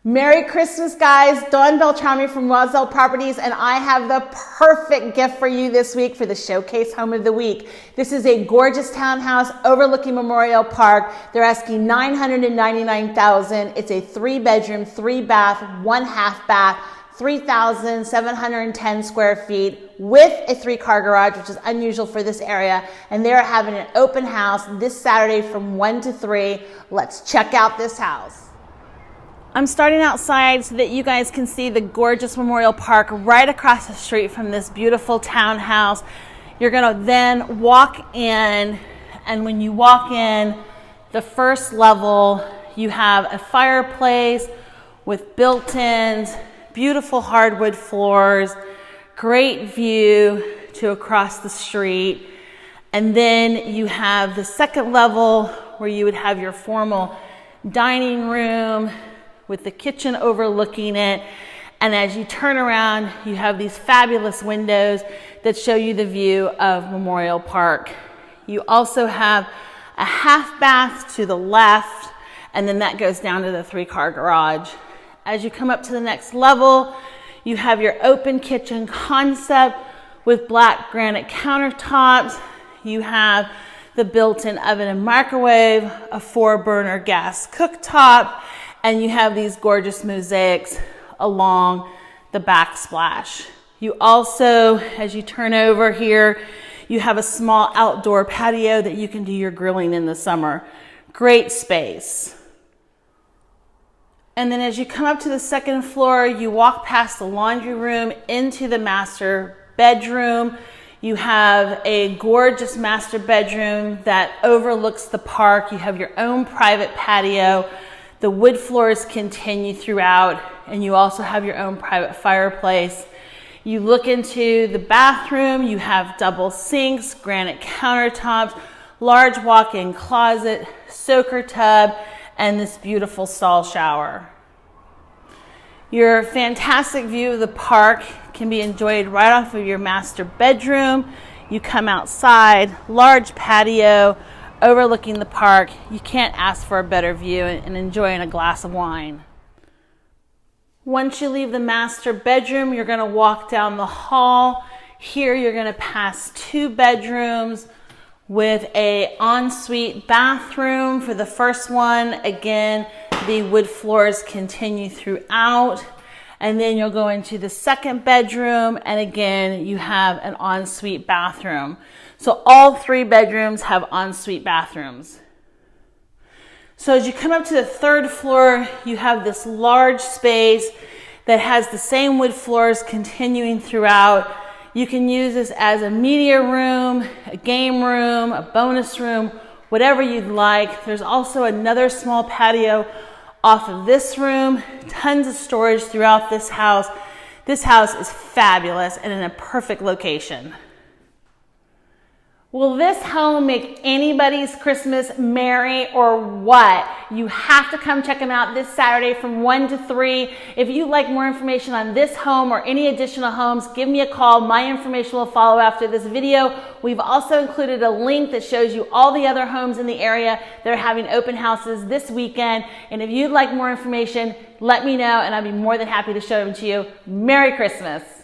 Merry Christmas, guys. Dawn Beltrami from Walzel Properties, and I have the perfect gift for you this week for the Showcase Home of the Week. This is a gorgeous townhouse overlooking Memorial Park. They're asking $999,000. It's a 3-bedroom, 3-bath, 1/2 bath, 3,710 square feet with a 3-car garage, which is unusual for this area. And they're having an open house this Saturday from 1 to 3. Let's check out this house. I'm starting outside so that you guys can see the gorgeous Memorial Park right across the street from this beautiful townhouse. You're gonna then walk in, and when you walk in, the first level, you have a fireplace with built-ins, beautiful hardwood floors, great view to across the street. And then you have the second level where you would have your formal dining room with the kitchen overlooking it. And as you turn around, you have these fabulous windows that show you the view of Memorial Park. You also have a 1/2 bath to the left, and then that goes down to the 3-car garage. As you come up to the next level, you have your open kitchen concept with black granite countertops. You have the built-in oven and microwave, a 4-burner gas cooktop, and you have these gorgeous mosaics along the backsplash. You also, as you turn over here, you have a small outdoor patio that you can do your grilling in the summer. Great space. And then as you come up to the second floor, you walk past the laundry room into the master bedroom. You have a gorgeous master bedroom that overlooks the park. You have your own private patio. The wood floors continue throughout, and you also have your own private fireplace. You look into the bathroom, you have double sinks, granite countertops, large walk-in closet, soaker tub, and this beautiful stall shower. Your fantastic view of the park can be enjoyed right off of your master bedroom. You come outside, large patio, overlooking the park. You can't ask for a better view and enjoying a glass of wine. Once you leave the master bedroom, you're going to walk down the hall. Here you're going to pass 2 bedrooms with an ensuite bathroom for the first one. Again, the wood floors continue throughout. And then you'll go into the second bedroom, and again, you have an ensuite bathroom. So all 3 bedrooms have ensuite bathrooms. So as you come up to the 3rd floor, you have this large space that has the same wood floors continuing throughout. You can use this as a media room, a game room, a bonus room, whatever you'd like. There's also another small patio off of this room. Tons of storage throughout this house. This house is fabulous and in a perfect location. Will this home make anybody's Christmas merry or what? You have to come check them out this Saturday from 1 to 3. If you'd like more information on this home or any additional homes, give me a call. My information will follow after this video. We've also included a link that shows you all the other homes in the area that are having open houses this weekend. And if you'd like more information, let me know and I'll be more than happy to show them to you. Merry Christmas.